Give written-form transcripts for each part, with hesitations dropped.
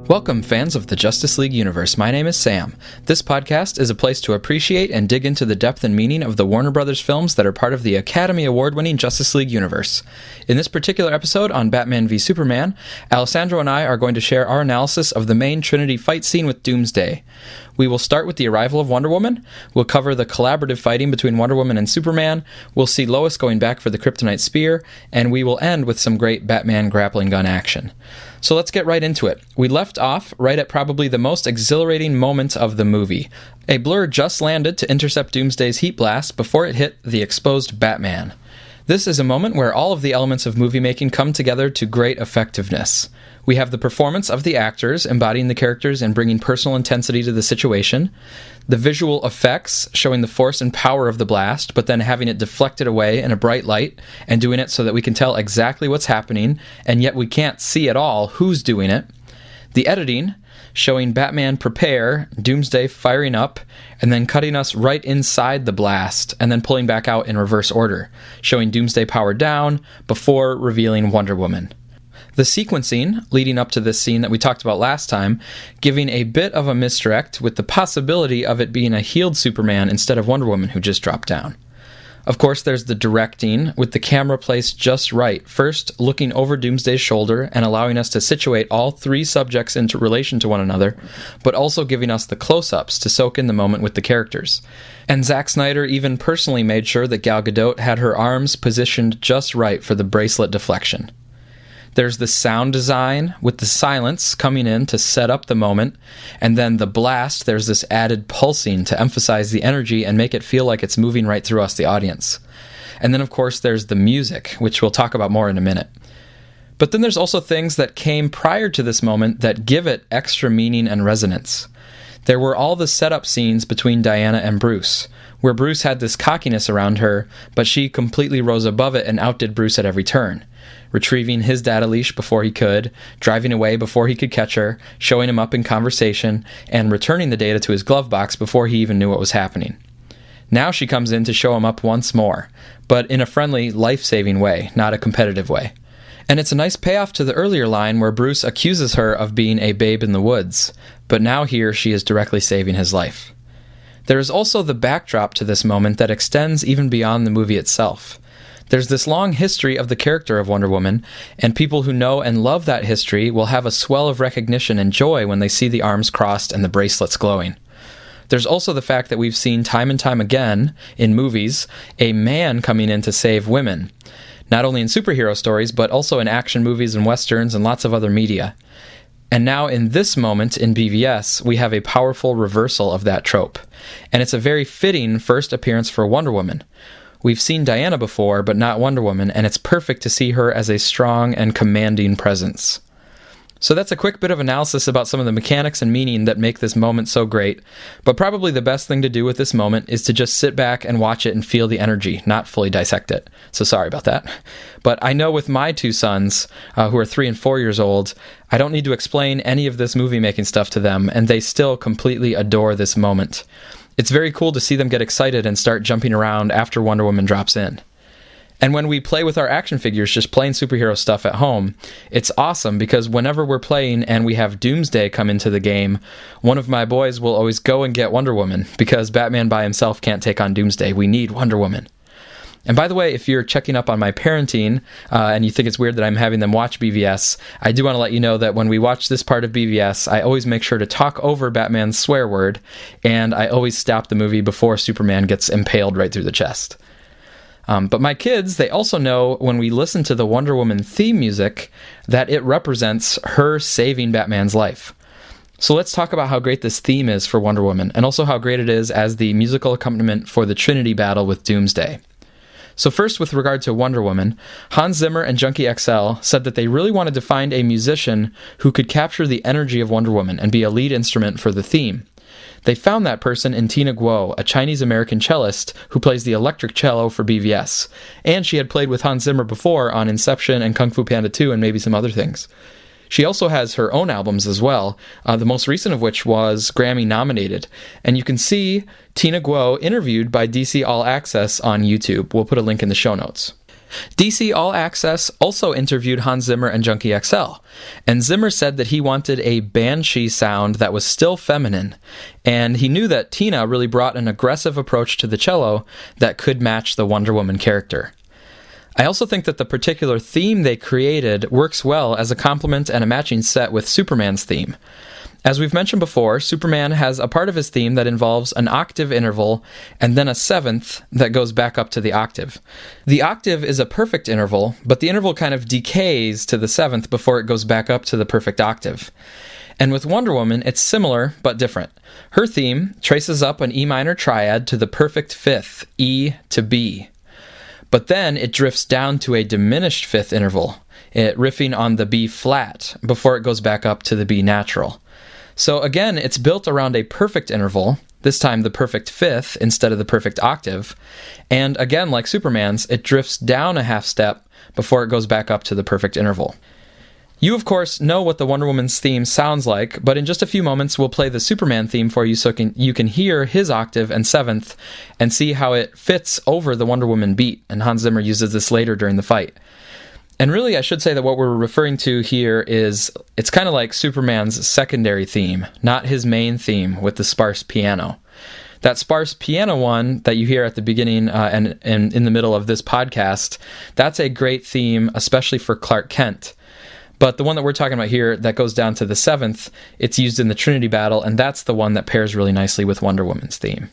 Welcome, fans of the Justice League universe. My name is Sam. This podcast is a place to appreciate and dig into the depth and meaning of the Warner Brothers films that are part of the Academy Award-winning Justice League universe. In this particular episode on Batman v Superman, Alessandro and I are going to share our analysis of the main Trinity fight scene with Doomsday. We will start with the arrival of Wonder Woman, we'll cover the collaborative fighting between Wonder Woman and Superman, we'll see Lois going back for the Kryptonite Spear, and we will end with some great Batman grappling gun action. So let's get right into it. We left off right at probably the most exhilarating moment of the movie. A blur just landed to intercept Doomsday's heat blast before it hit the exposed Batman. This is a moment where all of the elements of movie making come together to great effectiveness. We have the performance of the actors embodying the characters and bringing personal intensity to the situation, the visual effects showing the force and power of the blast, but then having it deflected away in a bright light and doing it so that we can tell exactly what's happening, and yet we can't see at all who's doing it. The editing, showing Batman prepare, Doomsday firing up, and then cutting us right inside the blast, and then pulling back out in reverse order, showing Doomsday powered down before revealing Wonder Woman. The sequencing leading up to this scene that we talked about last time, giving a bit of a misdirect with the possibility of it being a healed Superman instead of Wonder Woman who just dropped down. Of course, there's the directing, with the camera placed just right, first looking over Doomsday's shoulder and allowing us to situate all three subjects into relation to one another, but also giving us the close-ups to soak in the moment with the characters. And Zack Snyder even personally made sure that Gal Gadot had her arms positioned just right for the bracelet deflection. There's the sound design with the silence coming in to set up the moment, and then the blast, there's this added pulsing to emphasize the energy and make it feel like it's moving right through us, the audience. And then, of course, there's the music, which we'll talk about more in a minute. But then there's also things that came prior to this moment that give it extra meaning and resonance. There were all the setup scenes between Diana and Bruce, where Bruce had this cockiness around her, but she completely rose above it and outdid Bruce at every turn. Retrieving his data leash before he could, driving away before he could catch her, showing him up in conversation, and returning the data to his glove box before he even knew what was happening. Now she comes in to show him up once more, but in a friendly, life-saving way, not a competitive way. And it's a nice payoff to the earlier line where Bruce accuses her of being a babe in the woods, but now here she is directly saving his life. There is also the backdrop to this moment that extends even beyond the movie itself. There's this long history of the character of Wonder Woman, and people who know and love that history will have a swell of recognition and joy when they see the arms crossed and the bracelets glowing. There's also the fact that we've seen time and time again in movies a man coming in to save women, not only in superhero stories, but also in action movies and westerns and lots of other media. And now in this moment in BVS, we have a powerful reversal of that trope, and it's a very fitting first appearance for Wonder Woman. We've seen Diana before, but not Wonder Woman, and it's perfect to see her as a strong and commanding presence. So that's a quick bit of analysis about some of the mechanics and meaning that make this moment so great, but probably the best thing to do with this moment is to just sit back and watch it and feel the energy, not fully dissect it. So sorry about that. But I know with my two sons, who are 3 and 4 years old, I don't need to explain any of this movie-making stuff to them, and they still completely adore this moment. It's very cool to see them get excited and start jumping around after Wonder Woman drops in. And when we play with our action figures, just playing superhero stuff at home, it's awesome because whenever we're playing and we have Doomsday come into the game, one of my boys will always go and get Wonder Woman because Batman by himself can't take on Doomsday. We need Wonder Woman. And by the way, if you're checking up on my parenting and you think it's weird that I'm having them watch BVS, I do want to let you know that when we watch this part of BVS, I always make sure to talk over Batman's swear word, and I always stop the movie before Superman gets impaled right through the chest. But my kids, they also know when we listen to the Wonder Woman theme music that it represents her saving Batman's life. So let's talk about how great this theme is for Wonder Woman, and also how great it is as the musical accompaniment for the Trinity battle with Doomsday. So first, with regard to Wonder Woman, Hans Zimmer and Junkie XL said that they really wanted to find a musician who could capture the energy of Wonder Woman and be a lead instrument for the theme. They found that person in Tina Guo, a Chinese-American cellist who plays the electric cello for BVS, and she had played with Hans Zimmer before on Inception and Kung Fu Panda 2 and maybe some other things. She also has her own albums as well, the most recent of which was Grammy-nominated. And you can see Tina Guo interviewed by DC All Access on YouTube. We'll put a link in the show notes. DC All Access also interviewed Hans Zimmer and Junkie XL, and Zimmer said that he wanted a banshee sound that was still feminine, and he knew that Tina really brought an aggressive approach to the cello that could match the Wonder Woman character. I also think that the particular theme they created works well as a complement and a matching set with Superman's theme. As we've mentioned before, Superman has a part of his theme that involves an octave interval and then a seventh that goes back up to the octave. The octave is a perfect interval, but the interval kind of decays to the seventh before it goes back up to the perfect octave. And with Wonder Woman, it's similar but different. Her theme traces up an E minor triad to the perfect fifth, E to B. But then it drifts down to a diminished fifth interval, riffing on the B flat before it goes back up to the B natural. So again, it's built around a perfect interval, this time the perfect fifth instead of the perfect octave, and again, like Superman's, it drifts down a half step before it goes back up to the perfect interval. You, of course, know what the Wonder Woman's theme sounds like, but in just a few moments we'll play the Superman theme for you so you can hear his octave and seventh and see how it fits over the Wonder Woman beat, and Hans Zimmer uses this later during the fight. And really, I should say that what we're referring to here is, it's kind of like Superman's secondary theme, not his main theme with the sparse piano. That sparse piano one that you hear at the beginning and in the middle of this podcast, that's a great theme, especially for Clark Kent. But the one that we're talking about here that goes down to the seventh, it's used in the Trinity battle, and that's the one that pairs really nicely with Wonder Woman's theme.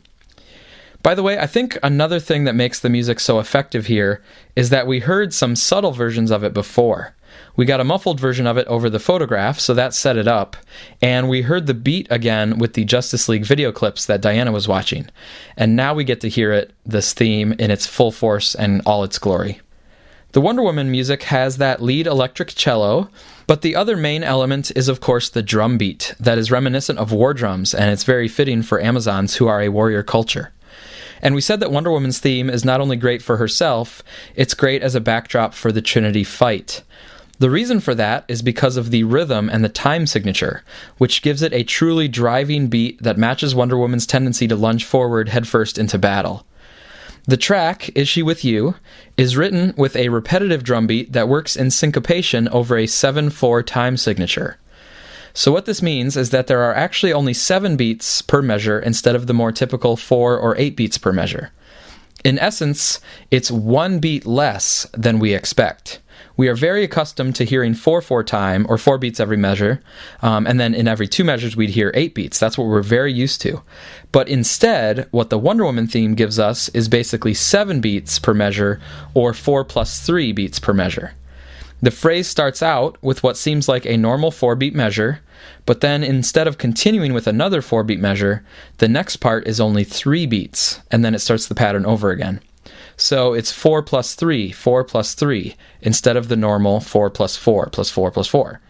By the way, I think another thing that makes the music so effective here is that we heard some subtle versions of it before. We got a muffled version of it over the photograph, so that set it up, and we heard the beat again with the Justice League video clips that Diana was watching. And now we get to hear it, this theme, in its full force and all its glory. The Wonder Woman music has that lead electric cello, but the other main element is of course the drum beat that is reminiscent of war drums, and it's very fitting for Amazons who are a warrior culture. And we said that Wonder Woman's theme is not only great for herself, it's great as a backdrop for the Trinity fight. The reason for that is because of the rhythm and the time signature, which gives it a truly driving beat that matches Wonder Woman's tendency to lunge forward headfirst into battle. The track, Is She With You, is written with a repetitive drum beat that works in syncopation over a 7/4 time signature. So what this means is that there are actually only 7 beats per measure instead of the more typical 4 or 8 beats per measure. In essence, it's 1 beat less than we expect. We are very accustomed to hearing 4/4 time, or 4 beats every measure, and then in every 2 measures we'd hear 8 beats. That's what we're very used to. But instead, what the Wonder Woman theme gives us is basically 7 beats per measure, or 4 plus 3 beats per measure. The phrase starts out with what seems like a normal 4-beat measure, but then instead of continuing with another 4-beat measure, the next part is only 3 beats, and then it starts the pattern over again. So it's 4 plus 3, 4 plus 3, instead of the normal 4 plus 4 plus 4 plus 4.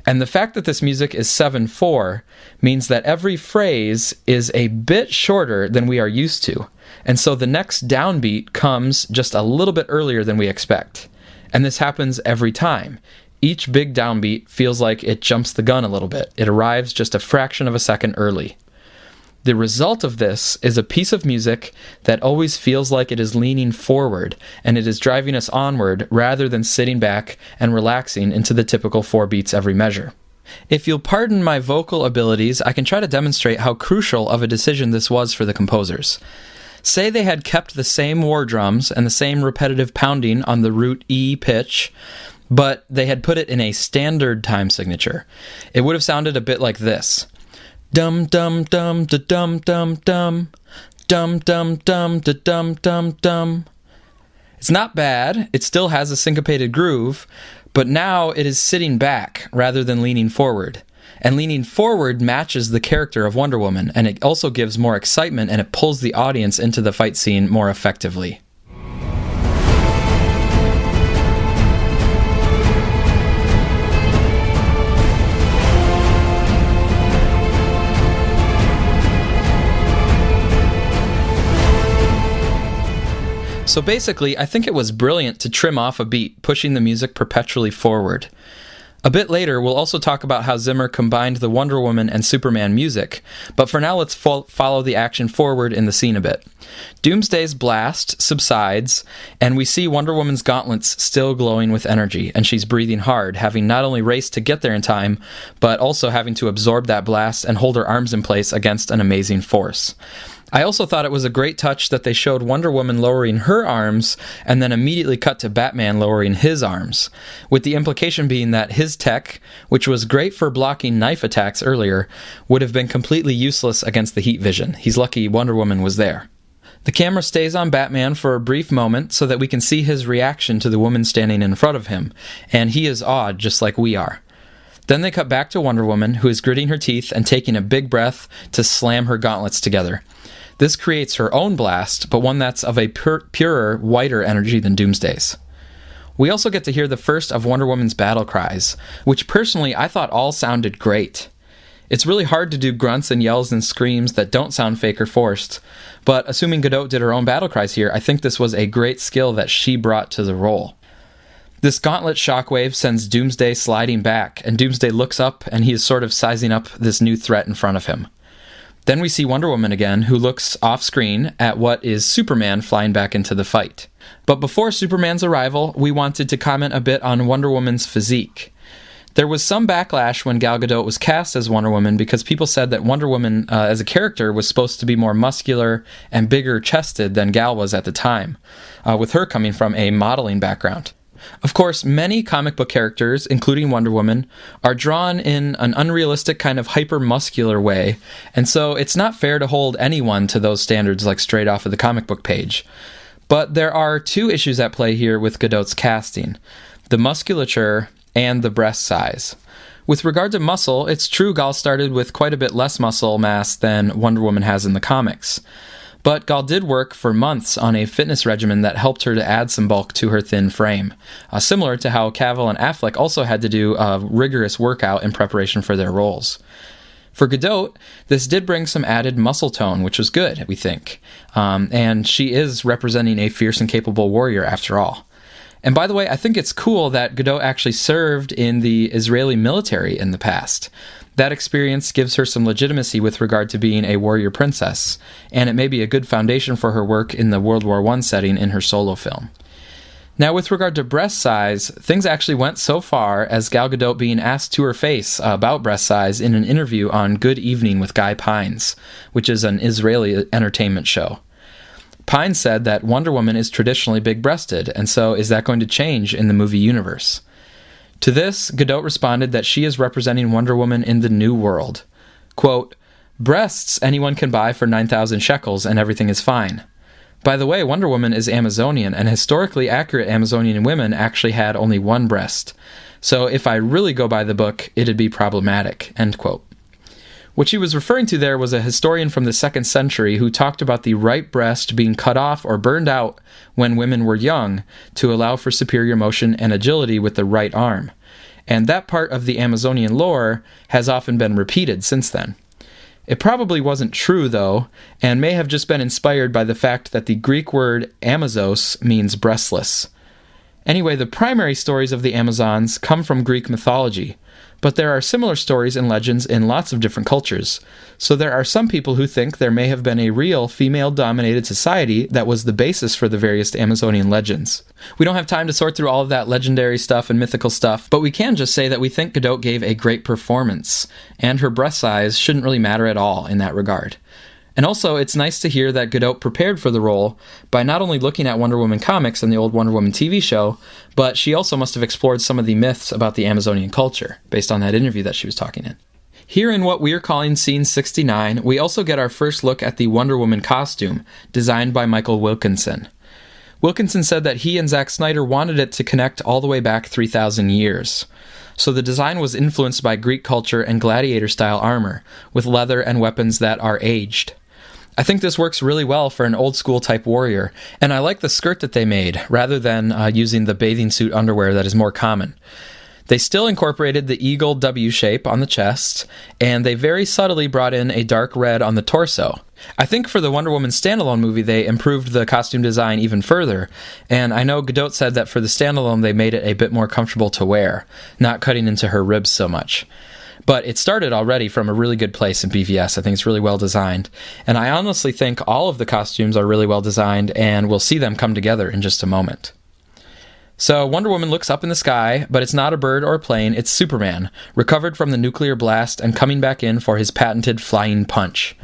And the fact that this music is 7/4 means that every phrase is a bit shorter than we are used to, and so the next downbeat comes just a little bit earlier than we expect. And this happens every time. Each big downbeat feels like it jumps the gun a little bit. It arrives just a fraction of a second early. The result of this is a piece of music that always feels like it is leaning forward, and it is driving us onward rather than sitting back and relaxing into the typical 4 beats every measure. If you'll pardon my vocal abilities, I can try to demonstrate how crucial of a decision this was for the composers. Say they had kept the same war drums and the same repetitive pounding on the root E pitch, but they had put it in a standard time signature. It would have sounded a bit like this. Dum dum dum da dum dum dum, dum dum dum da dum dum dum. It's not bad, it still has a syncopated groove, but now it is sitting back rather than leaning forward. And leaning forward matches the character of Wonder Woman, and it also gives more excitement, and it pulls the audience into the fight scene more effectively. So basically, I think it was brilliant to trim off a beat, pushing the music perpetually forward. A bit later, we'll also talk about how Zimmer combined the Wonder Woman and Superman music, but for now let's follow the action forward in the scene a bit. Doomsday's blast subsides, and we see Wonder Woman's gauntlets still glowing with energy, and she's breathing hard, having not only raced to get there in time, but also having to absorb that blast and hold her arms in place against an amazing force. I also thought it was a great touch that they showed Wonder Woman lowering her arms and then immediately cut to Batman lowering his arms, with the implication being that his tech, which was great for blocking knife attacks earlier, would have been completely useless against the heat vision. He's lucky Wonder Woman was there. The camera stays on Batman for a brief moment so that we can see his reaction to the woman standing in front of him, and he is awed just like we are. Then they cut back to Wonder Woman, who is gritting her teeth and taking a big breath to slam her gauntlets together. This creates her own blast, but one that's of a purer, whiter energy than Doomsday's. We also get to hear the first of Wonder Woman's battle cries, which personally I thought all sounded great. It's really hard to do grunts and yells and screams that don't sound fake or forced, but assuming Gadot did her own battle cries here, I think this was a great skill that she brought to the role. This gauntlet shockwave sends Doomsday sliding back, and Doomsday looks up and he is sort of sizing up this new threat in front of him. Then we see Wonder Woman again, who looks off-screen at what is Superman flying back into the fight. But before Superman's arrival, we wanted to comment a bit on Wonder Woman's physique. There was some backlash when Gal Gadot was cast as Wonder Woman because people said that Wonder Woman as a character was supposed to be more muscular and bigger chested than Gal was at the time, with her coming from a modeling background. Of course, many comic book characters, including Wonder Woman, are drawn in an unrealistic kind of hyper-muscular way, and so it's not fair to hold anyone to those standards like straight off of the comic book page. But there are two issues at play here with Gadot's casting: the musculature and the breast size. With regard to muscle, it's true Gal started with quite a bit less muscle mass than Wonder Woman has in the comics. But Gal did work for months on a fitness regimen that helped her to add some bulk to her thin frame, similar to how Cavill and Affleck also had to do a rigorous workout in preparation for their roles. For Gadot, this did bring some added muscle tone, which was good, we think, and she is representing a fierce and capable warrior after all. And by the way, I think it's cool that Gadot actually served in the Israeli military in the past. That experience gives her some legitimacy with regard to being a warrior princess, and it may be a good foundation for her work in the World War I setting in her solo film. Now, with regard to breast size, things actually went so far as Gal Gadot being asked to her face about breast size in an interview on Good Evening with Guy Pines, which is an Israeli entertainment show. Pines said that Wonder Woman is traditionally big-breasted, and so is that going to change in the movie universe? To this, Gadot responded that she is representing Wonder Woman in the new world. Quote, "Breasts anyone can buy for 9,000 shekels and everything is fine. By the way, Wonder Woman is Amazonian, and historically accurate Amazonian women actually had only one breast. So if I really go by the book, it'd be problematic." End quote. What she was referring to there was a historian from the 2nd century who talked about the right breast being cut off or burned out when women were young to allow for superior motion and agility with the right arm. And that part of the Amazonian lore has often been repeated since then. It probably wasn't true, though, and may have just been inspired by the fact that the Greek word Amazos means breastless. Anyway, the primary stories of the Amazons come from Greek mythology, but there are similar stories and legends in lots of different cultures. So there are some people who think there may have been a real female-dominated society that was the basis for the various Amazonian legends. We don't have time to sort through all of that legendary stuff and mythical stuff, but we can just say that we think Gadot gave a great performance, and her breast size shouldn't really matter at all in that regard. And also, it's nice to hear that Gadot prepared for the role by not only looking at Wonder Woman comics and the old Wonder Woman TV show, but she also must have explored some of the myths about the Amazonian culture, based on that interview that she was talking in. Here in what we're calling Scene 69, we also get our first look at the Wonder Woman costume, designed by Michael Wilkinson. Wilkinson said that he and Zack Snyder wanted it to connect all the way back 3,000 years. So the design was influenced by Greek culture and gladiator-style armor, with leather and weapons that are aged. I think this works really well for an old-school type warrior, and I like the skirt that they made, rather than using the bathing suit underwear that is more common. They still incorporated the eagle W shape on the chest, and they very subtly brought in a dark red on the torso. I think for the Wonder Woman standalone movie, they improved the costume design even further, and I know Gadot said that for the standalone, they made it a bit more comfortable to wear, not cutting into her ribs so much. But it started already from a really good place in BVS. I think it's really well designed, and I honestly think all of the costumes are really well designed, and we'll see them come together in just a moment. So Wonder Woman looks up in the sky, but it's not a bird or a plane, it's Superman, recovered from the nuclear blast and coming back in for his patented flying punch.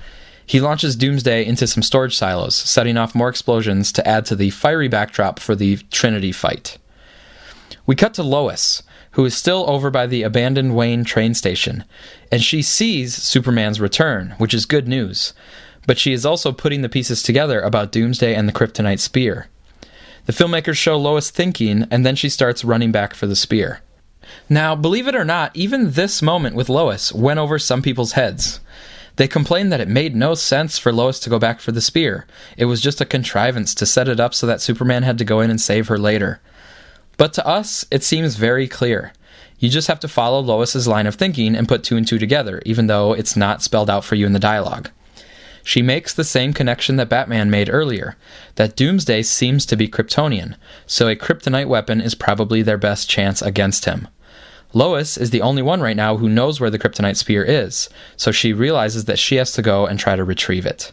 He launches Doomsday into some storage silos, setting off more explosions to add to the fiery backdrop for the Trinity fight. We cut to Lois, who is still over by the abandoned Wayne train station, and she sees Superman's return, which is good news, but she is also putting the pieces together about Doomsday and the kryptonite spear. The filmmakers show Lois thinking, and then she starts running back for the spear. Now, believe it or not, even this moment with Lois went over some people's heads. They complained that it made no sense for Lois to go back for the spear. It was just a contrivance to set it up so that Superman had to go in and save her later. But to us, it seems very clear. You just have to follow Lois's line of thinking and put two and two together, even though it's not spelled out for you in the dialogue. She makes the same connection that Batman made earlier, that Doomsday seems to be Kryptonian, so a kryptonite weapon is probably their best chance against him. Lois is the only one right now who knows where the kryptonite spear is, so she realizes that she has to go and try to retrieve it.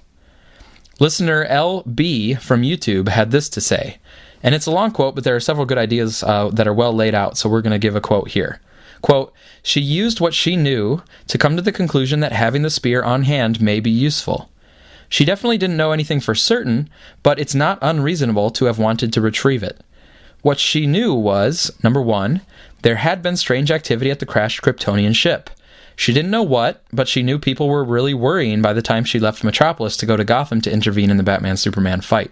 Listener LB from YouTube had this to say, and it's a long quote, but there are several good ideas that are well laid out, so we're going to give a quote here. Quote, "She used what she knew to come to the conclusion that having the spear on hand may be useful. She definitely didn't know anything for certain, but it's not unreasonable to have wanted to retrieve it. What she knew was, number one, there had been strange activity at the crashed Kryptonian ship. She didn't know what, but she knew people were really worrying by the time she left Metropolis to go to Gotham to intervene in the Batman-Superman fight.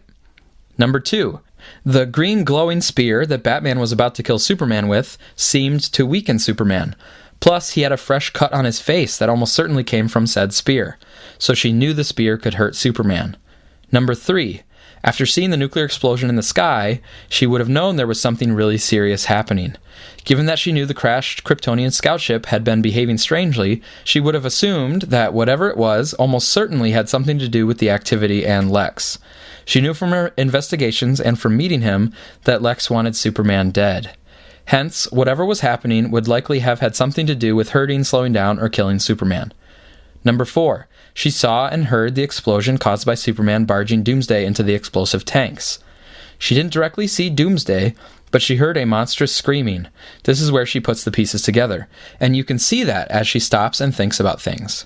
Number two, the green glowing spear that Batman was about to kill Superman with seemed to weaken Superman. Plus, he had a fresh cut on his face that almost certainly came from said spear, so she knew the spear could hurt Superman. Number three, after seeing the nuclear explosion in the sky, she would have known there was something really serious happening. Given that she knew the crashed Kryptonian scout ship had been behaving strangely, she would have assumed that whatever it was almost certainly had something to do with the activity and Lex. She knew from her investigations and from meeting him that Lex wanted Superman dead. Hence, whatever was happening would likely have had something to do with hurting, slowing down, or killing Superman. Number four, she saw and heard the explosion caused by Superman barging Doomsday into the explosive tanks. She didn't directly see Doomsday, but she heard a monstrous screaming. This is where she puts the pieces together, and you can see that as she stops and thinks about things.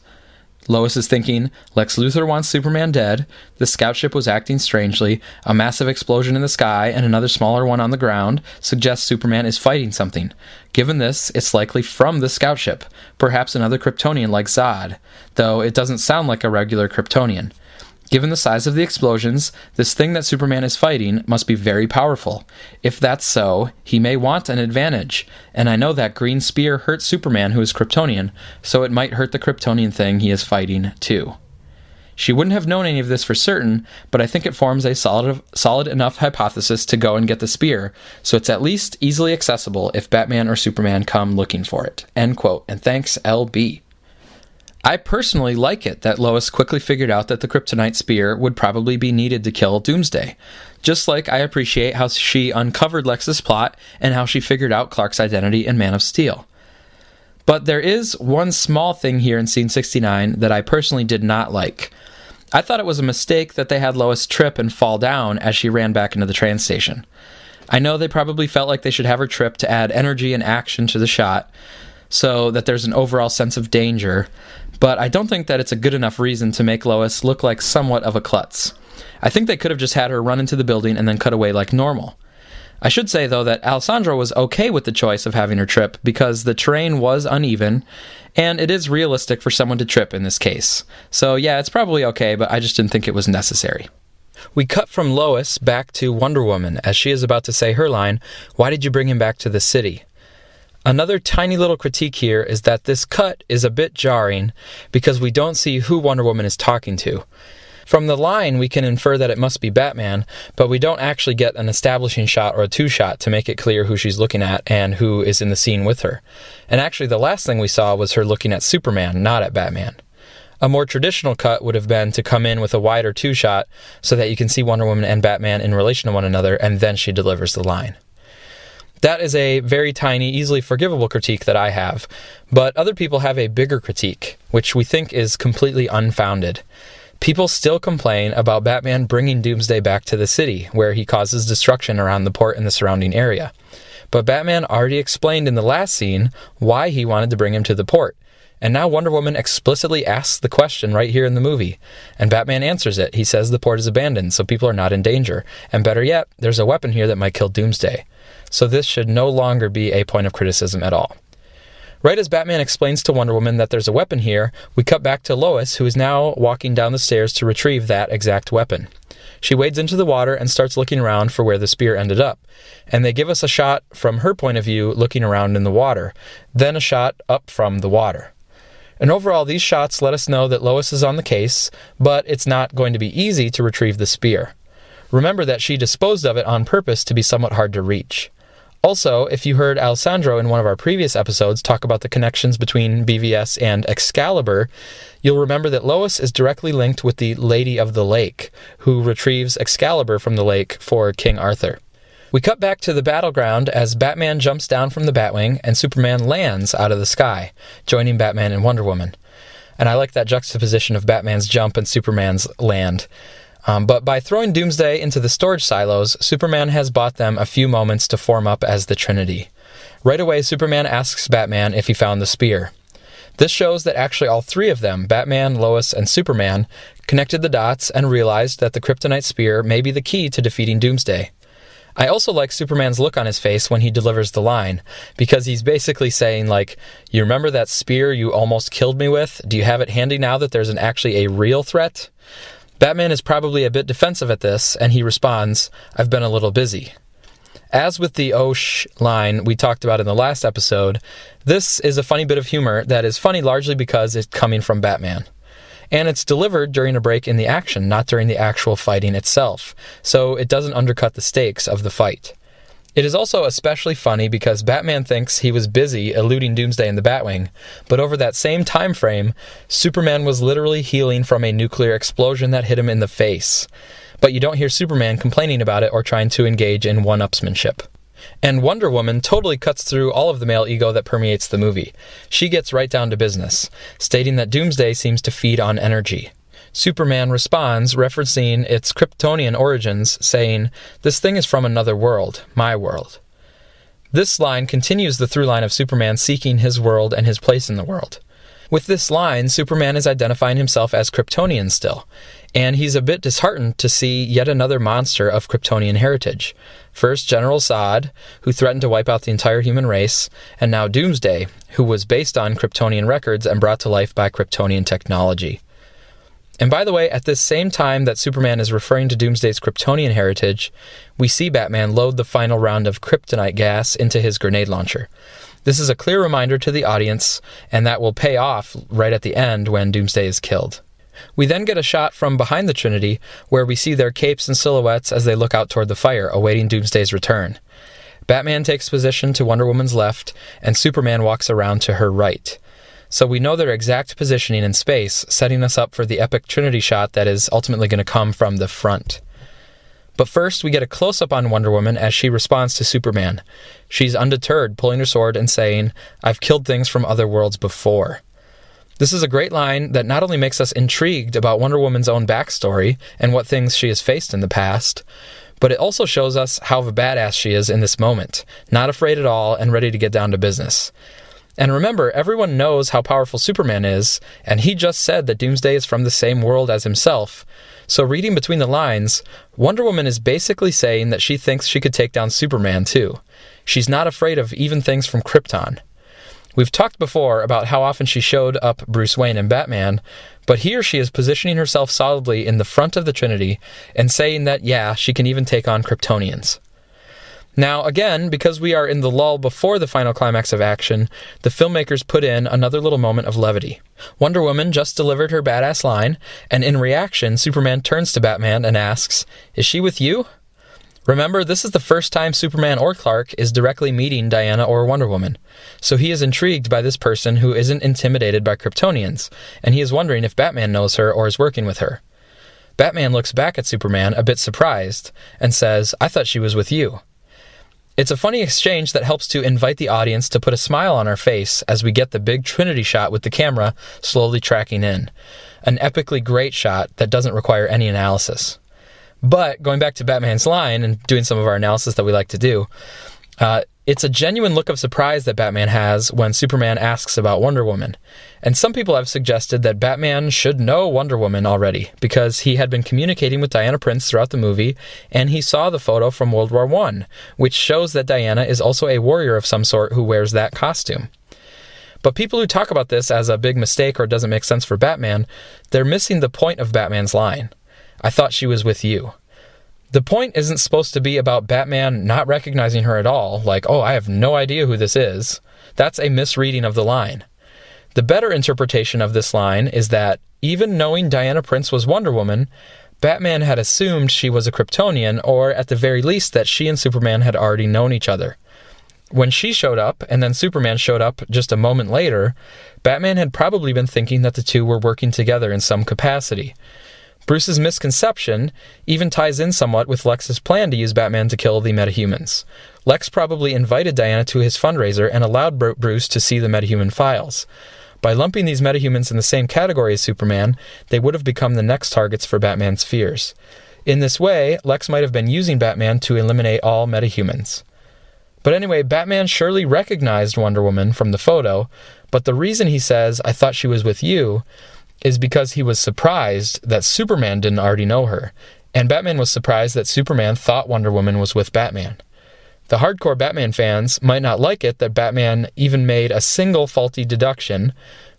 Lois is thinking, Lex Luthor wants Superman dead, the scout ship was acting strangely, a massive explosion in the sky and another smaller one on the ground suggests Superman is fighting something. Given this, it's likely from the scout ship, perhaps another Kryptonian like Zod, though it doesn't sound like a regular Kryptonian. Given the size of the explosions, this thing that Superman is fighting must be very powerful. If that's so, he may want an advantage, and I know that green spear hurts Superman, who is Kryptonian, so it might hurt the Kryptonian thing he is fighting, too. She wouldn't have known any of this for certain, but I think it forms a solid enough hypothesis to go and get the spear, so it's at least easily accessible if Batman or Superman come looking for it." End quote, and thanks, LB. I personally like it that Lois quickly figured out that the kryptonite spear would probably be needed to kill Doomsday, just like I appreciate how she uncovered Lex's plot and how she figured out Clark's identity in Man of Steel. But there is one small thing here in Scene 69 that I personally did not like. I thought it was a mistake that they had Lois trip and fall down as she ran back into the train station. I know they probably felt like they should have her trip to add energy and action to the shot, so that there's an overall sense of danger, but I don't think that it's a good enough reason to make Lois look like somewhat of a klutz. I think they could have just had her run into the building and then cut away like normal. I should say, though, that Alessandro was okay with the choice of having her trip because the terrain was uneven, and it is realistic for someone to trip in this case. So yeah, it's probably okay, but I just didn't think it was necessary. We cut from Lois back to Wonder Woman as she is about to say her line, "Why did you bring him back to the city?" Another tiny little critique here is that this cut is a bit jarring because we don't see who Wonder Woman is talking to. From the line, we can infer that it must be Batman, but we don't actually get an establishing shot or a two-shot to make it clear who she's looking at and who is in the scene with her. And actually, the last thing we saw was her looking at Superman, not at Batman. A more traditional cut would have been to come in with a wider two-shot so that you can see Wonder Woman and Batman in relation to one another, and then she delivers the line. That is a very tiny, easily forgivable critique that I have, but other people have a bigger critique, which we think is completely unfounded. People still complain about Batman bringing Doomsday back to the city, where he causes destruction around the port and the surrounding area. But Batman already explained in the last scene why he wanted to bring him to the port, and now Wonder Woman explicitly asks the question right here in the movie, and Batman answers it. He says the port is abandoned, so people are not in danger, and better yet, there's a weapon here that might kill Doomsday. So this should no longer be a point of criticism at all. Right as Batman explains to Wonder Woman that there's a weapon here, we cut back to Lois, who is now walking down the stairs to retrieve that exact weapon. She wades into the water and starts looking around for where the spear ended up, and they give us a shot from her point of view looking around in the water, then a shot up from the water. And overall, these shots let us know that Lois is on the case, but it's not going to be easy to retrieve the spear. Remember that she disposed of it on purpose to be somewhat hard to reach. Also, if you heard Alessandro in one of our previous episodes talk about the connections between BVS and Excalibur, you'll remember that Lois is directly linked with the Lady of the Lake, who retrieves Excalibur from the lake for King Arthur. We cut back to the battleground as Batman jumps down from the Batwing and Superman lands out of the sky, joining Batman and Wonder Woman. And I like that juxtaposition of Batman's jump and Superman's land. But by throwing Doomsday into the storage silos, Superman has bought them a few moments to form up as the Trinity. Right away, Superman asks Batman if he found the spear. This shows that actually all three of them, Batman, Lois, and Superman, connected the dots and realized that the kryptonite spear may be the key to defeating Doomsday. I also like Superman's look on his face when he delivers the line, because he's basically saying, like, you remember that spear you almost killed me with? Do you have it handy now that there's actually a real threat? Batman is probably a bit defensive at this, and he responds, I've been a little busy. As with the oh shh line we talked about in the last episode, this is a funny bit of humor that is funny largely because it's coming from Batman. And it's delivered during a break in the action, not during the actual fighting itself, so it doesn't undercut the stakes of the fight. It is also especially funny because Batman thinks he was busy eluding Doomsday in the Batwing, but over that same time frame, Superman was literally healing from a nuclear explosion that hit him in the face. But you don't hear Superman complaining about it or trying to engage in one-upsmanship. And Wonder Woman totally cuts through all of the male ego that permeates the movie. She gets right down to business, stating that Doomsday seems to feed on energy. Superman responds, referencing its Kryptonian origins, saying, this thing is from another world, my world. This line continues the through line of Superman seeking his world and his place in the world. With this line, Superman is identifying himself as Kryptonian still, and he's a bit disheartened to see yet another monster of Kryptonian heritage. First, General Zod, who threatened to wipe out the entire human race, and now Doomsday, who was based on Kryptonian records and brought to life by Kryptonian technology. And by the way, at this same time that Superman is referring to Doomsday's Kryptonian heritage, we see Batman load the final round of kryptonite gas into his grenade launcher. This is a clear reminder to the audience, and that will pay off right at the end when Doomsday is killed. We then get a shot from behind the Trinity, where we see their capes and silhouettes as they look out toward the fire, awaiting Doomsday's return. Batman takes position to Wonder Woman's left, and Superman walks around to her right. So we know their exact positioning in space, setting us up for the epic Trinity shot that is ultimately going to come from the front. But first, we get a close-up on Wonder Woman as she responds to Superman. She's undeterred, pulling her sword and saying, I've killed things from other worlds before. This is a great line that not only makes us intrigued about Wonder Woman's own backstory and what things she has faced in the past, but it also shows us how of a badass she is in this moment, not afraid at all and ready to get down to business. And remember, everyone knows how powerful Superman is, and he just said that Doomsday is from the same world as himself. So reading between the lines, Wonder Woman is basically saying that she thinks she could take down Superman too. She's not afraid of even things from Krypton. We've talked before about how often she showed up Bruce Wayne and Batman, but here she is positioning herself solidly in the front of the Trinity and saying that, yeah, she can even take on Kryptonians. Now, again, because we are in the lull before the final climax of action, the filmmakers put in another little moment of levity. Wonder Woman just delivered her badass line, and in reaction, Superman turns to Batman and asks, "Is she with you?" Remember, this is the first time Superman or Clark is directly meeting Diana or Wonder Woman, so he is intrigued by this person who isn't intimidated by Kryptonians, and he is wondering if Batman knows her or is working with her. Batman looks back at Superman a bit surprised and says, "I thought she was with you." It's a funny exchange that helps to invite the audience to put a smile on our face as we get the big Trinity shot with the camera slowly tracking in. An epically great shot that doesn't require any analysis. But going back to Batman's line and doing some of our analysis that we like to do, it's a genuine look of surprise that Batman has when Superman asks about Wonder Woman. And some people have suggested that Batman should know Wonder Woman already because he had been communicating with Diana Prince throughout the movie, and he saw the photo from World War I, which shows that Diana is also a warrior of some sort who wears that costume. But people who talk about this as a big mistake or doesn't make sense for Batman, they're missing the point of Batman's line. "I thought she was with you." The point isn't supposed to be about Batman not recognizing her at all, like, "Oh, I have no idea who this is." That's a misreading of the line. The better interpretation of this line is that, even knowing Diana Prince was Wonder Woman, Batman had assumed she was a Kryptonian, or at the very least that she and Superman had already known each other. When she showed up, and then Superman showed up just a moment later, Batman had probably been thinking that the two were working together in some capacity. Bruce's misconception even ties in somewhat with Lex's plan to use Batman to kill the metahumans. Lex probably invited Diana to his fundraiser and allowed Bruce to see the metahuman files. By lumping these metahumans in the same category as Superman, they would have become the next targets for Batman's fears. In this way, Lex might have been using Batman to eliminate all metahumans. But anyway, Batman surely recognized Wonder Woman from the photo, but the reason he says, "I thought she was with you," is because he was surprised that Superman didn't already know her, and Batman was surprised that Superman thought Wonder Woman was with Batman. The hardcore Batman fans might not like it that Batman even made a single faulty deduction,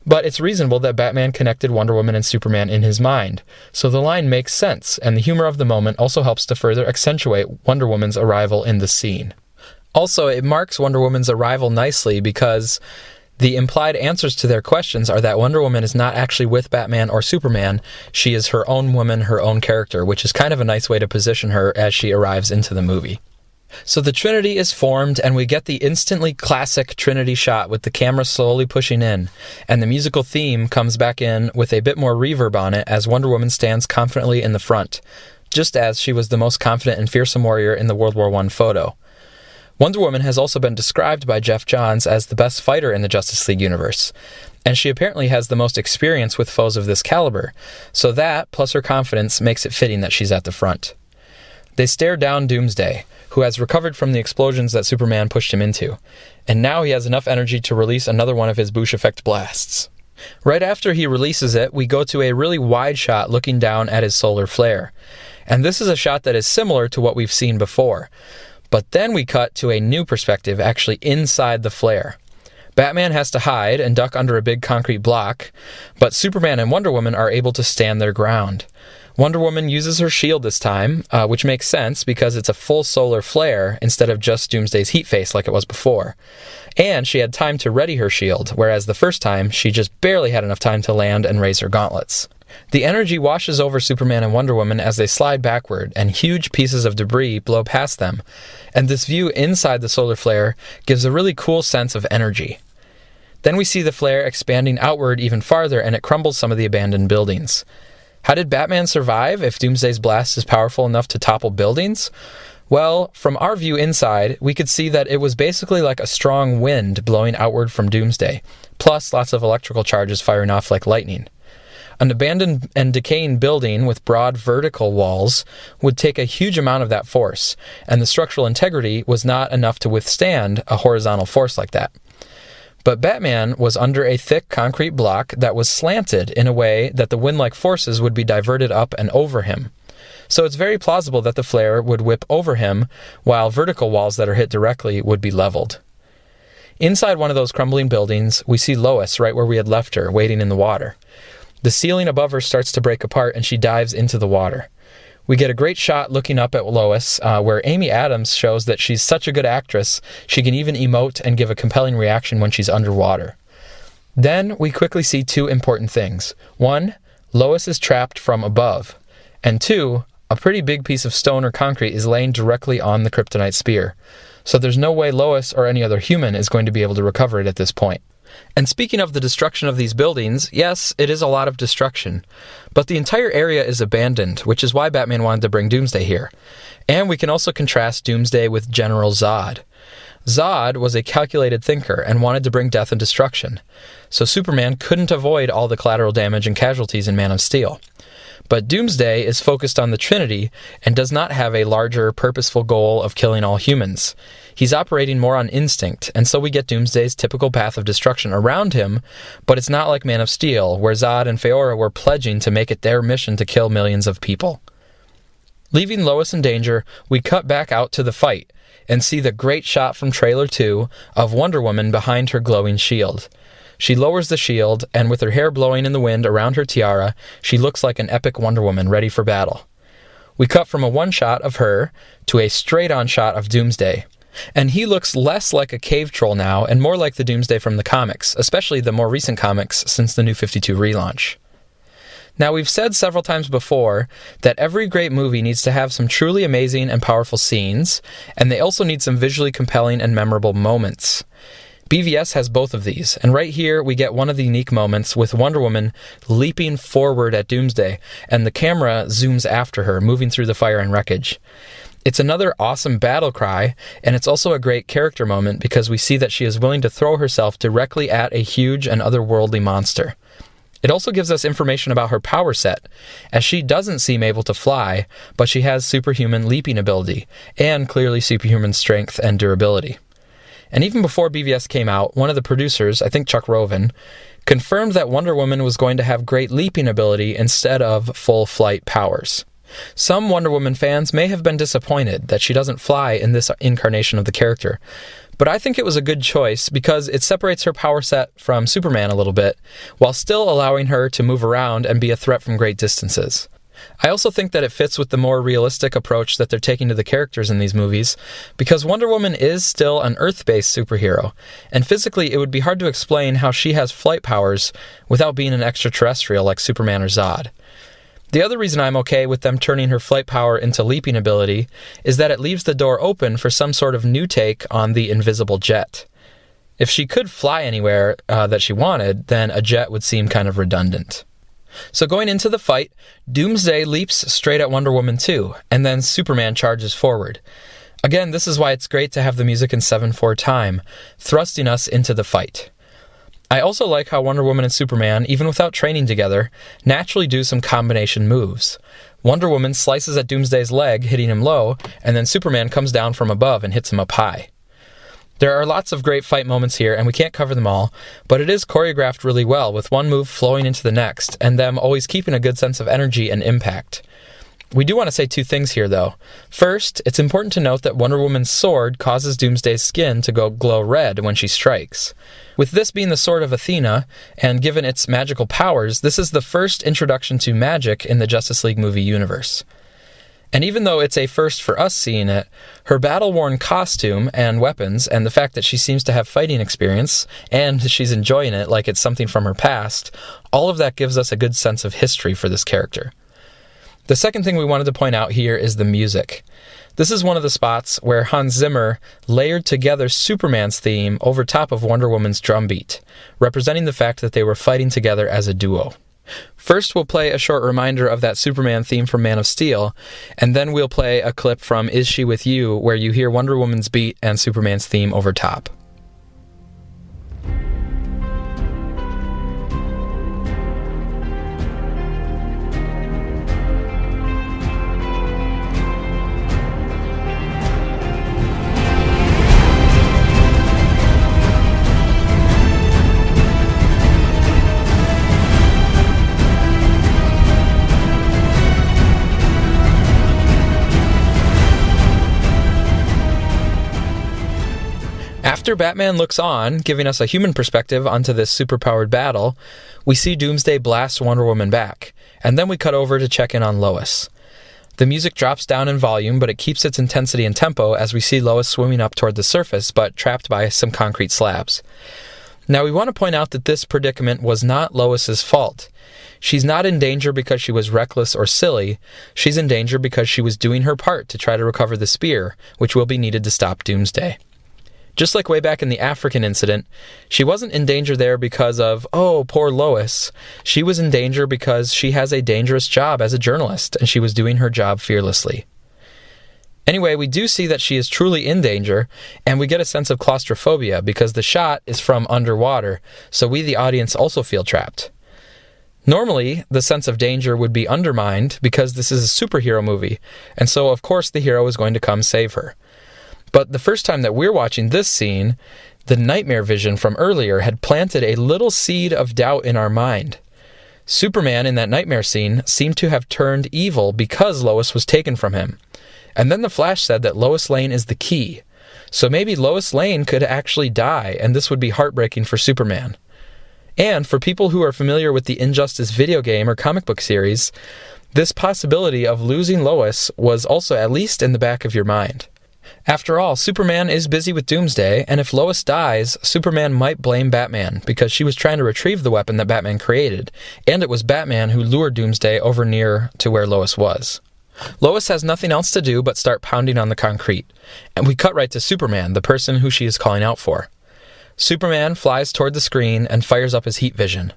but it's reasonable that Batman connected Wonder Woman and Superman in his mind, so the line makes sense, and the humor of the moment also helps to further accentuate Wonder Woman's arrival in the scene. Also, it marks Wonder Woman's arrival nicely because the implied answers to their questions are that Wonder Woman is not actually with Batman or Superman. She is her own woman, her own character, which is kind of a nice way to position her as she arrives into the movie. So the Trinity is formed, and we get the instantly classic Trinity shot with the camera slowly pushing in, and the musical theme comes back in with a bit more reverb on it as Wonder Woman stands confidently in the front, just as she was the most confident and fearsome warrior in the World War I photo. Wonder Woman has also been described by Jeff Johns as the best fighter in the Justice League universe, and she apparently has the most experience with foes of this caliber, so that, plus her confidence, makes it fitting that she's at the front. They stare down Doomsday, who has recovered from the explosions that Superman pushed him into, and now he has enough energy to release another one of his Bush effect blasts. Right after he releases it, we go to a really wide shot looking down at his solar flare, and this is a shot that is similar to what we've seen before. But then we cut to a new perspective, actually inside the flare. Batman has to hide and duck under a big concrete block, but Superman and Wonder Woman are able to stand their ground. Wonder Woman uses her shield this time, which makes sense because it's a full solar flare instead of just Doomsday's heat face like it was before. And she had time to ready her shield, whereas the first time she just barely had enough time to land and raise her gauntlets. The energy washes over Superman and Wonder Woman as they slide backward, and huge pieces of debris blow past them. And this view inside the solar flare gives a really cool sense of energy. Then we see the flare expanding outward even farther, and it crumbles some of the abandoned buildings. How did Batman survive if Doomsday's blast is powerful enough to topple buildings? Well, from our view inside, we could see that it was basically like a strong wind blowing outward from Doomsday, plus lots of electrical charges firing off like lightning. An abandoned and decaying building with broad vertical walls would take a huge amount of that force, and the structural integrity was not enough to withstand a horizontal force like that. But Batman was under a thick concrete block that was slanted in a way that the wind-like forces would be diverted up and over him. So it's very plausible that the flare would whip over him, while vertical walls that are hit directly would be leveled. Inside one of those crumbling buildings, we see Lois right where we had left her, waiting in the water. The ceiling above her starts to break apart, and she dives into the water. We get a great shot looking up at Lois, where Amy Adams shows that she's such a good actress, she can even emote and give a compelling reaction when she's underwater. Then we quickly see two important things. One, Lois is trapped from above. And two, a pretty big piece of stone or concrete is laying directly on the kryptonite spear. So there's no way Lois or any other human is going to be able to recover it at this point. And speaking of the destruction of these buildings, yes, it is a lot of destruction. But the entire area is abandoned, which is why Batman wanted to bring Doomsday here. And we can also contrast Doomsday with General Zod. Zod was a calculated thinker and wanted to bring death and destruction. So Superman couldn't avoid all the collateral damage and casualties in Man of Steel. But Doomsday is focused on the Trinity and does not have a larger, purposeful goal of killing all humans. He's operating more on instinct, and so we get Doomsday's typical path of destruction around him, but it's not like Man of Steel, where Zod and Faora were pledging to make it their mission to kill millions of people. Leaving Lois in danger, we cut back out to the fight, and see the great shot from Trailer 2 of Wonder Woman behind her glowing shield. She lowers the shield, and with her hair blowing in the wind around her tiara, she looks like an epic Wonder Woman ready for battle. We cut from a one-shot of her to a straight-on shot of Doomsday. And he looks less like a cave troll now and more like the Doomsday from the comics, especially the more recent comics since the New 52 relaunch. Now, we've said several times before that every great movie needs to have some truly amazing and powerful scenes, and they also need some visually compelling and memorable moments. BVS has both of these, and right here we get one of the unique moments with Wonder Woman leaping forward at Doomsday, and the camera zooms after her, moving through the fire and wreckage. It's another awesome battle cry, and it's also a great character moment because we see that she is willing to throw herself directly at a huge and otherworldly monster. It also gives us information about her power set, as she doesn't seem able to fly, but she has superhuman leaping ability, and clearly superhuman strength and durability. And even before BVS came out, one of the producers, I think Chuck Roven, confirmed that Wonder Woman was going to have great leaping ability instead of full flight powers. Some Wonder Woman fans may have been disappointed that she doesn't fly in this incarnation of the character, but I think it was a good choice because it separates her power set from Superman a little bit, while still allowing her to move around and be a threat from great distances. I also think that it fits with the more realistic approach that they're taking to the characters in these movies, because Wonder Woman is still an Earth-based superhero, and physically it would be hard to explain how she has flight powers without being an extraterrestrial like Superman or Zod. The other reason I'm okay with them turning her flight power into leaping ability is that it leaves the door open for some sort of new take on the invisible jet. If she could fly anywhere that she wanted, then a jet would seem kind of redundant. So going into the fight, Doomsday leaps straight at Wonder Woman 2, and then Superman charges forward. Again, this is why it's great to have the music in 7/4 time, thrusting us into the fight. I also like how Wonder Woman and Superman, even without training together, naturally do some combination moves. Wonder Woman slices at Doomsday's leg, hitting him low, and then Superman comes down from above and hits him up high. There are lots of great fight moments here, and we can't cover them all, but it is choreographed really well, with one move flowing into the next, and them always keeping a good sense of energy and impact. We do want to say two things here, though. First, it's important to note that Wonder Woman's sword causes Doomsday's skin to go glow red when she strikes. With this being the sword of Athena, and given its magical powers, this is the first introduction to magic in the Justice League movie universe. And even though it's a first for us seeing it, her battle-worn costume and weapons, and the fact that she seems to have fighting experience, and she's enjoying it like it's something from her past, all of that gives us a good sense of history for this character. The second thing we wanted to point out here is the music. This is one of the spots where Hans Zimmer layered together Superman's theme over top of Wonder Woman's drum beat, representing the fact that they were fighting together as a duo. First, we'll play a short reminder of that Superman theme from Man of Steel, and then we'll play a clip from Is She With You, where you hear Wonder Woman's beat and Superman's theme over top. After Batman looks on, giving us a human perspective onto this superpowered battle, we see Doomsday blast Wonder Woman back, and then we cut over to check in on Lois. The music drops down in volume, but it keeps its intensity and tempo as we see Lois swimming up toward the surface, but trapped by some concrete slabs. Now, we want to point out that this predicament was not Lois's fault. She's not in danger because she was reckless or silly. She's in danger because she was doing her part to try to recover the spear, which will be needed to stop Doomsday. Just like way back in the African incident, she wasn't in danger there because of, oh, poor Lois. She was in danger because she has a dangerous job as a journalist, and she was doing her job fearlessly. Anyway, we do see that she is truly in danger, and we get a sense of claustrophobia because the shot is from underwater, so we, the audience, also feel trapped. Normally, the sense of danger would be undermined because this is a superhero movie, and so of course the hero is going to come save her. But the first time that we're watching this scene, the nightmare vision from earlier had planted a little seed of doubt in our mind. Superman in that nightmare scene seemed to have turned evil because Lois was taken from him. And then the Flash said that Lois Lane is the key. So maybe Lois Lane could actually die, and this would be heartbreaking for Superman. And for people who are familiar with the Injustice video game or comic book series, this possibility of losing Lois was also at least in the back of your mind. After all, Superman is busy with Doomsday, and if Lois dies, Superman might blame Batman because she was trying to retrieve the weapon that Batman created, and it was Batman who lured Doomsday over near to where Lois was. Lois has nothing else to do but start pounding on the concrete, and we cut right to Superman, the person who she is calling out for. Superman flies toward the screen and fires up his heat vision.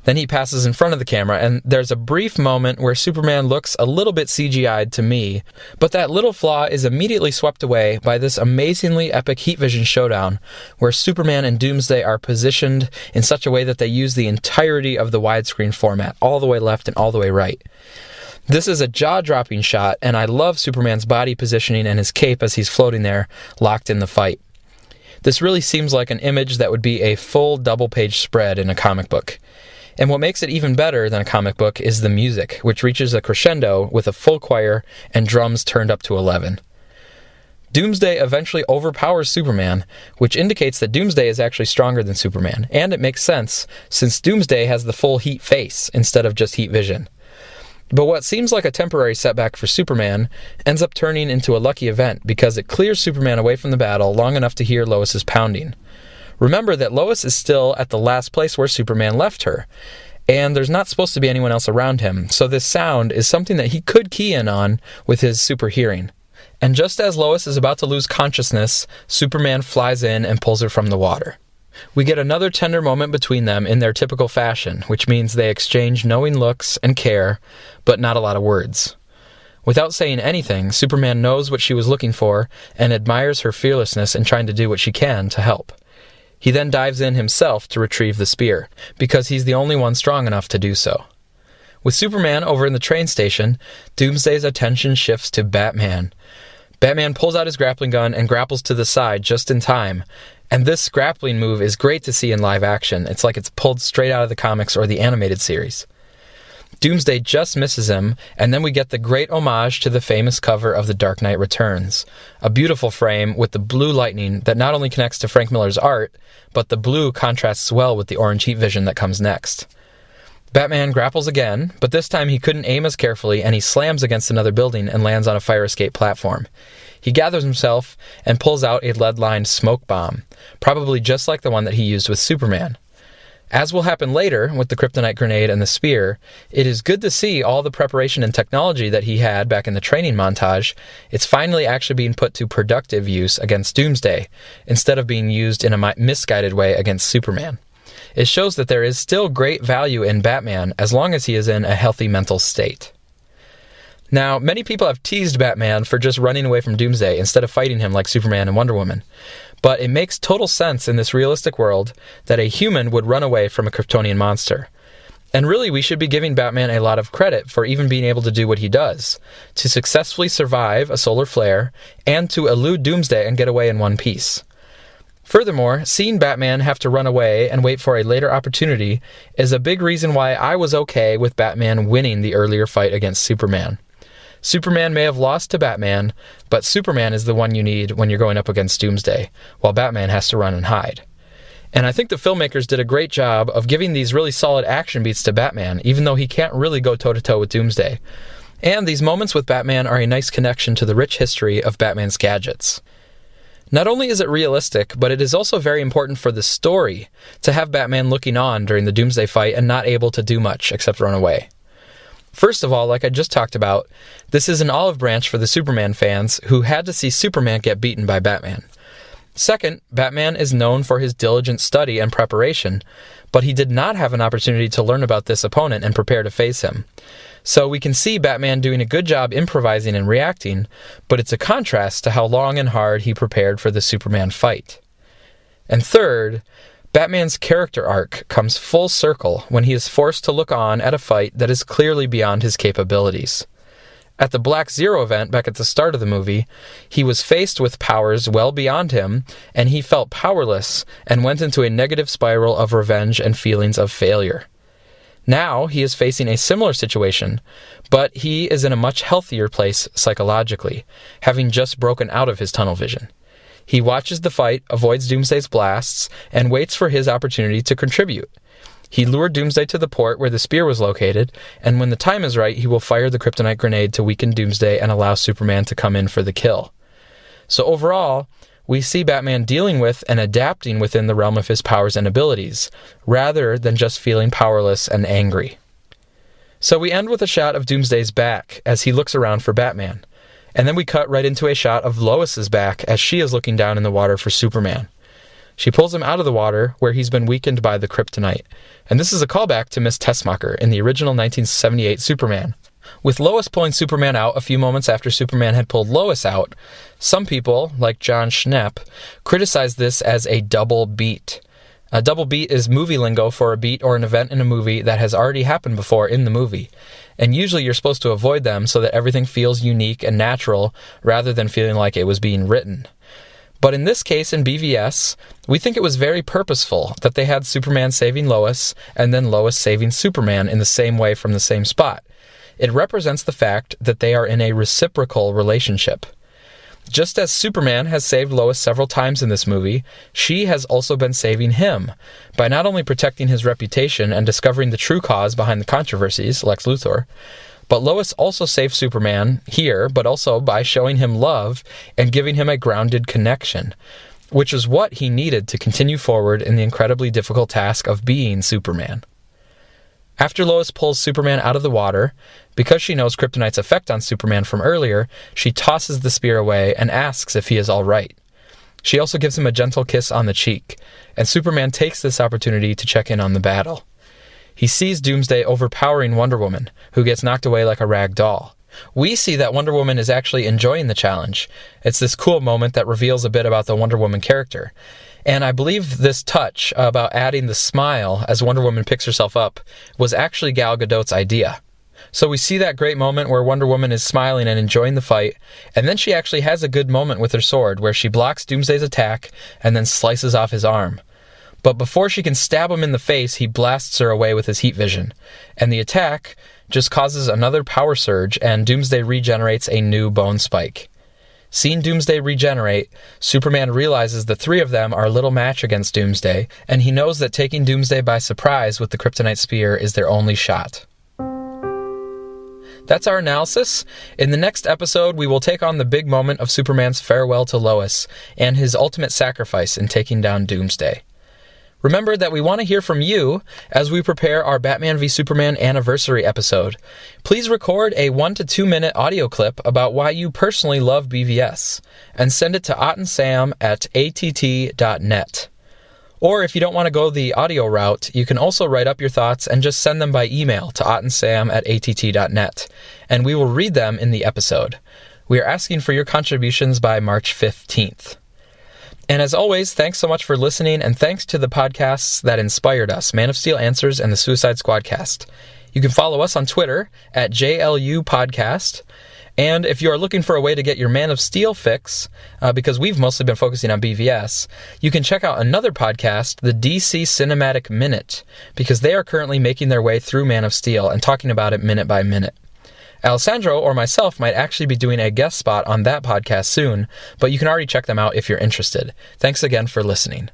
Then he passes in front of the camera, and there's a brief moment where Superman looks a little bit CGI'd to me, but that little flaw is immediately swept away by this amazingly epic heat vision showdown, where Superman and Doomsday are positioned in such a way that they use the entirety of the widescreen format, all the way left and all the way right. This is a jaw-dropping shot, and I love Superman's body positioning and his cape as he's floating there, locked in the fight. This really seems like an image that would be a full double-page spread in a comic book. And what makes it even better than a comic book is the music, which reaches a crescendo with a full choir and drums turned up to 11. Doomsday eventually overpowers Superman, which indicates that Doomsday is actually stronger than Superman, and it makes sense, since Doomsday has the full heat face instead of just heat vision. But what seems like a temporary setback for Superman ends up turning into a lucky event because it clears Superman away from the battle long enough to hear Lois's pounding. Remember that Lois is still at the last place where Superman left her, and there's not supposed to be anyone else around him, so this sound is something that he could key in on with his super hearing. And just as Lois is about to lose consciousness, Superman flies in and pulls her from the water. We get another tender moment between them in their typical fashion, which means they exchange knowing looks and care, but not a lot of words. Without saying anything, Superman knows what she was looking for and admires her fearlessness in trying to do what she can to help. He then dives in himself to retrieve the spear, because he's the only one strong enough to do so. With Superman over in the train station, Doomsday's attention shifts to Batman. Batman pulls out his grappling gun and grapples to the side just in time, and this grappling move is great to see in live action. It's like it's pulled straight out of the comics or the animated series. Doomsday just misses him, and then we get the great homage to the famous cover of The Dark Knight Returns, a beautiful frame with the blue lightning that not only connects to Frank Miller's art, but the blue contrasts well with the orange heat vision that comes next. Batman grapples again, but this time he couldn't aim as carefully, and he slams against another building and lands on a fire escape platform. He gathers himself and pulls out a lead-lined smoke bomb, probably just like the one that he used with Superman. As will happen later with the kryptonite grenade and the spear, it is good to see all the preparation and technology that he had back in the training montage. It's finally actually being put to productive use against Doomsday, instead of being used in a misguided way against Superman. It shows that there is still great value in Batman as long as he is in a healthy mental state. Now, many people have teased Batman for just running away from Doomsday instead of fighting him like Superman and Wonder Woman. But it makes total sense in this realistic world that a human would run away from a Kryptonian monster. And really, we should be giving Batman a lot of credit for even being able to do what he does, to successfully survive a solar flare, and to elude Doomsday and get away in one piece. Furthermore, seeing Batman have to run away and wait for a later opportunity is a big reason why I was okay with Batman winning the earlier fight against Superman. Superman may have lost to Batman, but Superman is the one you need when you're going up against Doomsday, while Batman has to run and hide. And I think the filmmakers did a great job of giving these really solid action beats to Batman, even though he can't really go toe-to-toe with Doomsday. And these moments with Batman are a nice connection to the rich history of Batman's gadgets. Not only is it realistic, but it is also very important for the story to have Batman looking on during the Doomsday fight and not able to do much except run away. First of all, like I just talked about, this is an olive branch for the Superman fans who had to see Superman get beaten by Batman. Second, Batman is known for his diligent study and preparation, but he did not have an opportunity to learn about this opponent and prepare to face him. So we can see Batman doing a good job improvising and reacting, but it's a contrast to how long and hard he prepared for the Superman fight. And third, Batman's character arc comes full circle when he is forced to look on at a fight that is clearly beyond his capabilities. At the Black Zero event back at the start of the movie, he was faced with powers well beyond him, and he felt powerless and went into a negative spiral of revenge and feelings of failure. Now he is facing a similar situation, but he is in a much healthier place psychologically, having just broken out of his tunnel vision. He watches the fight, avoids Doomsday's blasts, and waits for his opportunity to contribute. He lured Doomsday to the port where the spear was located, and when the time is right, he will fire the kryptonite grenade to weaken Doomsday and allow Superman to come in for the kill. So overall, we see Batman dealing with and adapting within the realm of his powers and abilities, rather than just feeling powerless and angry. So we end with a shot of Doomsday's back as he looks around for Batman, and then we cut right into a shot of Lois's back as she is looking down in the water for Superman. She pulls him out of the water where he's been weakened by the kryptonite, and this is a callback to Miss Tessmacher in the original 1978 Superman. With Lois pulling Superman out a few moments after Superman had pulled Lois out, some people, like John Schnepp, criticize this as a double beat. A double beat is movie lingo for a beat or an event in a movie that has already happened before in the movie, and usually you're supposed to avoid them so that everything feels unique and natural rather than feeling like it was being written. But in this case, in BVS, we think it was very purposeful that they had Superman saving Lois and then Lois saving Superman in the same way from the same spot. It represents the fact that they are in a reciprocal relationship. Just as Superman has saved Lois several times in this movie, she has also been saving him by not only protecting his reputation and discovering the true cause behind the controversies, Lex Luthor, but Lois also saved Superman here, but also by showing him love and giving him a grounded connection, which is what he needed to continue forward in the incredibly difficult task of being Superman. After Lois pulls Superman out of the water, because she knows Kryptonite's effect on Superman from earlier, she tosses the spear away and asks if he is all right. She also gives him a gentle kiss on the cheek, and Superman takes this opportunity to check in on the battle. He sees Doomsday overpowering Wonder Woman, who gets knocked away like a rag doll. We see that Wonder Woman is actually enjoying the challenge. It's this cool moment that reveals a bit about the Wonder Woman character. And I believe this touch about adding the smile as Wonder Woman picks herself up was actually Gal Gadot's idea. So we see that great moment where Wonder Woman is smiling and enjoying the fight, and then she actually has a good moment with her sword where she blocks Doomsday's attack and then slices off his arm. But before she can stab him in the face, he blasts her away with his heat vision. And the attack just causes another power surge, and Doomsday regenerates a new bone spike. Seeing Doomsday regenerate, Superman realizes the three of them are a little match against Doomsday, and he knows that taking Doomsday by surprise with the kryptonite spear is their only shot. That's our analysis. In the next episode, we will take on the big moment of Superman's farewell to Lois and his ultimate sacrifice in taking down Doomsday. Remember that we want to hear from you as we prepare our Batman v Superman anniversary episode. Please record a 1 to 2 minute audio clip about why you personally love BVS and send it to ottandsam@att.net. Or if you don't want to go the audio route, you can also write up your thoughts and just send them by email to ottandsam@att.net, and we will read them in the episode. We are asking for your contributions by March 15th. And as always, thanks so much for listening, and thanks to the podcasts that inspired us, Man of Steel Answers and the Suicide Squadcast. You can follow us on Twitter at JLU Podcast. And if you are looking for a way to get your Man of Steel fix, because we've mostly been focusing on BVS, you can check out another podcast, the DC Cinematic Minute, because they are currently making their way through Man of Steel and talking about it minute by minute. Alessandro or myself might actually be doing a guest spot on that podcast soon, but you can already check them out if you're interested. Thanks again for listening.